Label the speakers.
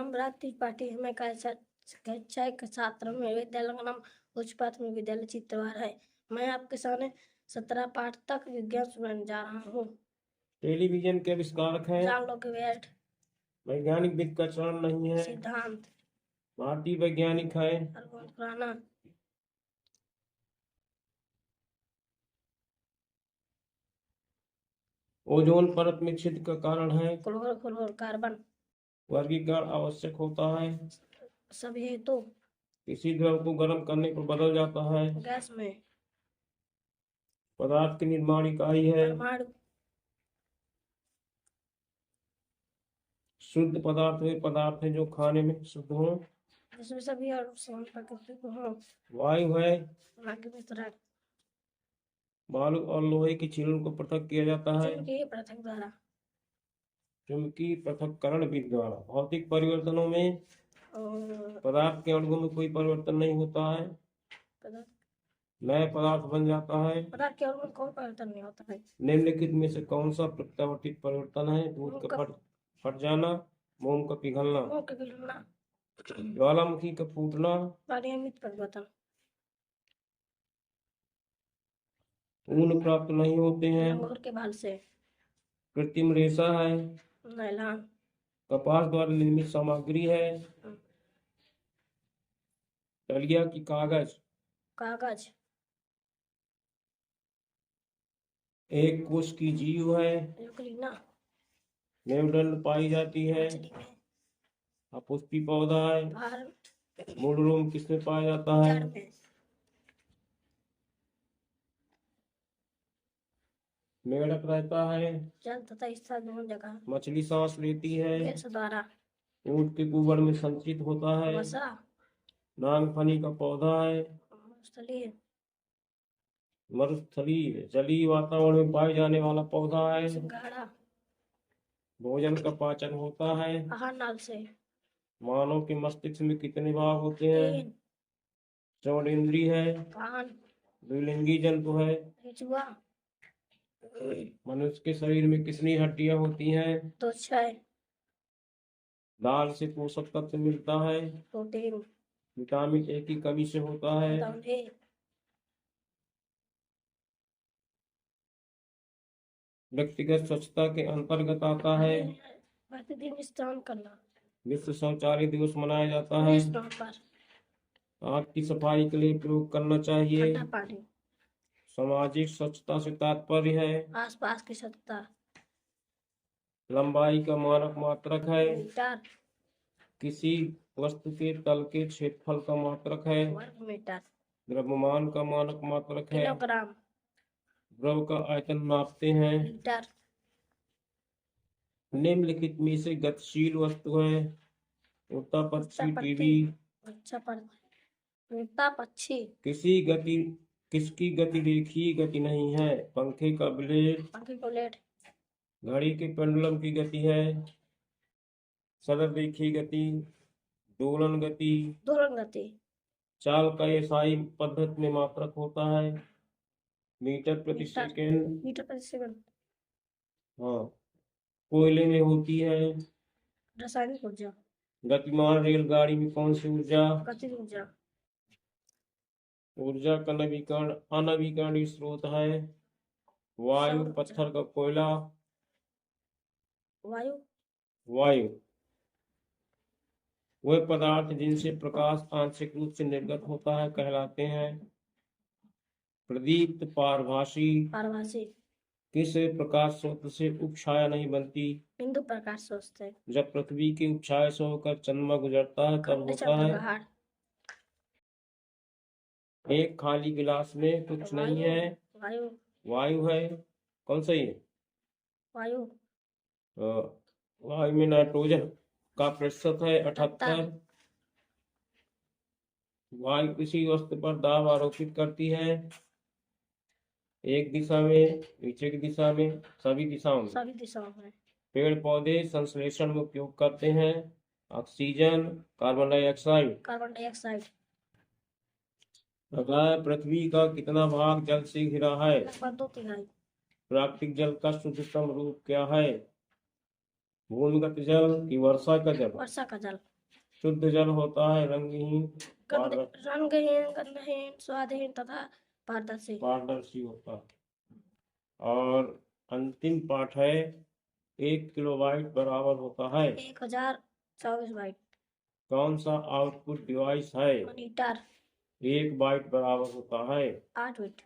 Speaker 1: रामराज त्रिपाठी मैं कक्षा छात्र में विद्यालंगनम उच्च प्राथमिक विद्यालय चित्रवार है। मैं आपके सामने 17 पाठ तक विज्ञान सुनाने जा रहा हूँ।
Speaker 2: टेलीविजन के आविष्कारक हैं।
Speaker 1: जॉन लोकेवेट।
Speaker 2: वैज्ञानिक विधि का चरण नहीं है।
Speaker 1: सिद्धांत।
Speaker 2: भारतीय वैज्ञानिक है।
Speaker 1: अल्बोंस खुराना।
Speaker 2: ओजोन परत में छिद्र का कारण है।
Speaker 1: कार्बन।
Speaker 2: वर्गीकरण आवश्यक होता है।
Speaker 1: सभी हेतु।
Speaker 2: किसी द्रव को गर्म करने पर बदल जाता है।
Speaker 1: गैस में।
Speaker 2: पदार्थ की निर्माण इकाई है।
Speaker 1: परमाणु।
Speaker 2: शुद्ध पदार्थ वे पदार्थ है जो खाने में शुद्ध हो,
Speaker 1: जिसमें सभी और प्राकृतिक हो।
Speaker 2: वायु है।
Speaker 1: मिश्रण।
Speaker 2: बालू और लोहे की छीलन को पृथक किया जाता है।
Speaker 1: चुंबकीय पृथक द्वारा।
Speaker 2: चुंबकीय पृथक्करण विधि द्वारा। भौतिक परिवर्तनों में पदार्थ के अणुओं में कोई परिवर्तन नहीं होता है, नए पदार्थ बन जाता है।
Speaker 1: पदार्थ के अणुओं में कोई परिवर्तन नहीं होता है।
Speaker 2: निम्नलिखित में से कौन सा प्रत्यावर्तित परिवर्तन है? दूध का फट जाना, मोम का पिघलना, ज्वालामुखी का फूटना,
Speaker 1: अनियमित परिवर्तन।
Speaker 2: ऊन प्राप्त नहीं होते हैं।
Speaker 1: अंगूर के बाल से।
Speaker 2: कृत्रिम रेशा है।
Speaker 1: नायलॉन।
Speaker 2: कपास द्वारा निर्मित सामग्री है। डलिया की कागज। एक कोश की जीव है। मेरुदंड पाई जाती है। अपुष्पी पौधा है। मूल रोम किसमें पाया जाता है? मेढक रहता है।
Speaker 1: जल तथा स्थल दोनों जगह।
Speaker 2: मछली सांस लेती है।
Speaker 1: द्वारा।
Speaker 2: ऊंट के कुबड़ में संचित होता है। नागफनी का पौधा है। मरुस्थलीय जलीय वातावरण में पाए जाने वाला पौधा है। भोजन का पाचन होता है
Speaker 1: आहार नाल से।
Speaker 2: मानव के मस्तिष्क में कितने भाग होते हैं? 14 इंद्रिय है। द्विलिंगी जंतु है। मनुष्य के शरीर में कितनी हड्डियां होती हैं?
Speaker 1: 2
Speaker 2: दाल से पोषक तत्व मिलता है।
Speaker 1: प्रोटीन।
Speaker 2: विटामिन ए की कमी से होता है। व्यक्तिगत स्वच्छता के अंतर्गत आता है
Speaker 1: प्रतिदिन स्नान करना।
Speaker 2: विश्व शौचालय दिवस मनाया जाता है। आंख की सफाई के लिए प्रयोग करना चाहिए। सामाजिक स्वच्छता से तात्पर्य है
Speaker 1: आसपास की स्वच्छता।
Speaker 2: लंबाई का मानक मात्रक है।
Speaker 1: मीटर।
Speaker 2: किसी वस्तु के तल के क्षेत्रफल का मात्रक है।
Speaker 1: वर्ग मीटर।
Speaker 2: द्रव्यमान का मानक मात्रक है।
Speaker 1: किलोग्राम।
Speaker 2: द्रव का आयतन नापते हैं।
Speaker 1: लीटर।
Speaker 2: निम्नलिखित में से गतिशील वस्तु है। उड़ता पक्षी, टीवी।
Speaker 1: उड़ता पक्षी।
Speaker 2: किसकी गति रेखीय गति नहीं है? पंखे का ब्लेड। घड़ी के पेंडुलम की गति है। सरल रेखीय गति, दोलन गति। चाल का एसआई पद्धति में मात्रक होता है। मीटर प्रति सेकंड। हाँ, कोयले में होती है।
Speaker 1: रासायनिक ऊर्जा।
Speaker 2: गतिमान रेलगाड़ी में कौन सी ऊर्जा?
Speaker 1: गतिज ऊर्जा।
Speaker 2: ऊर्जा का नवीकरण अनवीकरणीय स्रोत है। वायु, पत्थर का कोयला। वायु वे पदार्थ जिनसे प्रकाश आंशिक रूप से निर्गत होता है कहलाते हैं प्रदीप्त पारभासी। किस प्रकाश स्रोत से उपछाया नहीं बनती?
Speaker 1: बिंदु प्रकाश स्रोत से।
Speaker 2: जब पृथ्वी की उपछाया से होकर चंद्रमा गुजरता है तब होता है। एक खाली गिलास में कुछ नहीं है। वायु है। कौन सही है? वायु में नाइट्रोजन का प्रतिशत है 78। वायु किसी वस्तु पर दाब आरोपित करती है एक दिशा में, नीचे की दिशा में, सभी दिशाओं में। पेड़ पौधे संश्लेषण में उपयोग करते हैं ऑक्सीजन, कार्बन डाइऑक्साइड। पृथ्वी का कितना भाग जल से घिरा है?
Speaker 1: 2/3।
Speaker 2: प्राकृतिक जल का शुद्धतम रूप क्या है? भूमिगत जल की वर्षा का जल?
Speaker 1: वर्षा का जल।
Speaker 2: शुद्ध जल होता है रंगहीन,
Speaker 1: रंगहीन, गंधहीन, स्वादहीन तथा
Speaker 2: पारदर्शी होता है। और अंतिम पाठ है 1 किलोबाइट बराबर होता है
Speaker 1: 1024 बाइट।
Speaker 2: कौन सा आउटपुट डिवाइस है?
Speaker 1: मॉनिटर।
Speaker 2: 1 बाइट बराबर होता है
Speaker 1: 8 बिट।